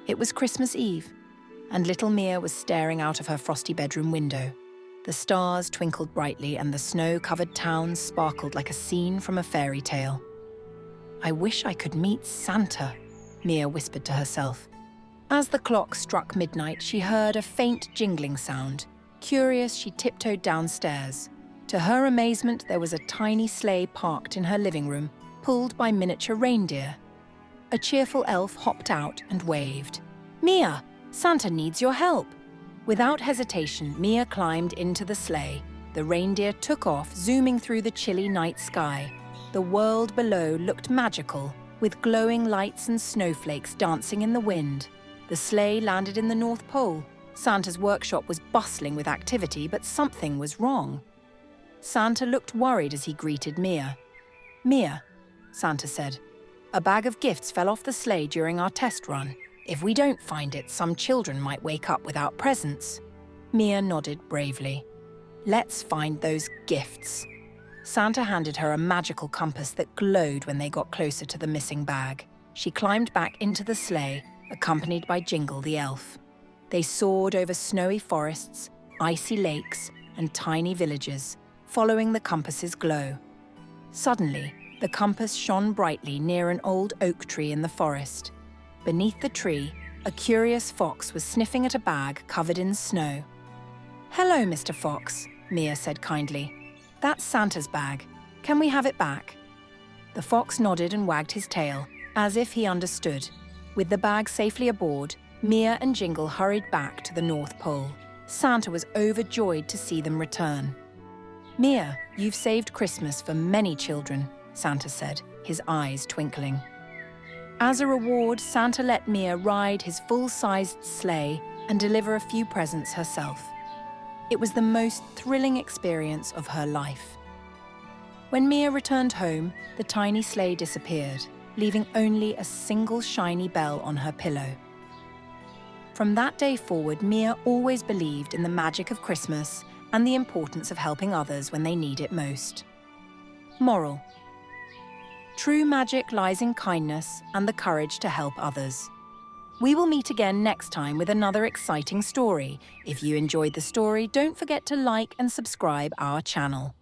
It was Christmas Eve, and little Mia was staring out of her frosty bedroom window. The stars twinkled brightly and the snow-covered towns sparkled like a scene from a fairy tale. "I wish I could meet Santa," Mia whispered to herself. As the clock struck midnight, she heard a faint jingling sound. Curious, she tiptoed downstairs. To her amazement, there was a tiny sleigh parked in her living room, pulled by miniature reindeer. A cheerful elf hopped out and waved. "Mia, Santa needs your help." Without hesitation, Mia climbed into the sleigh. The reindeer took off, zooming through the chilly night sky. The world below looked magical, with glowing lights and snowflakes dancing in the wind. The sleigh landed in the North Pole. Santa's workshop was bustling with activity, but something was wrong. Santa looked worried as he greeted Mia. "Mia," Santa said, "a bag of gifts fell off the sleigh during our test run. If we don't find it, some children might wake up without presents." Mia nodded bravely. "Let's find those gifts." Santa handed her a magical compass that glowed when they got closer to the missing bag. She climbed back into the sleigh, accompanied by Jingle the elf. They soared over snowy forests, icy lakes, and tiny villages, following the compass's glow. Suddenly, the compass shone brightly near an old oak tree in the forest. Beneath the tree, a curious fox was sniffing at a bag covered in snow. "Hello, Mr. Fox," Mia said kindly. "That's Santa's bag. Can we have it back?" The fox nodded and wagged his tail, as if he understood. With the bag safely aboard, Mia and Jingle hurried back to the North Pole. Santa was overjoyed to see them return. "Mia, you've saved Christmas for many children," Santa said, his eyes twinkling. As a reward, Santa let Mia ride his full-sized sleigh and deliver a few presents herself. It was the most thrilling experience of her life. When Mia returned home, the tiny sleigh disappeared, leaving only a single shiny bell on her pillow. From that day forward, Mia always believed in the magic of Christmas and the importance of helping others when they need it most. Moral: true magic lies in kindness and the courage to help others. We will meet again next time with another exciting story. If you enjoyed the story, don't forget to like and subscribe our channel.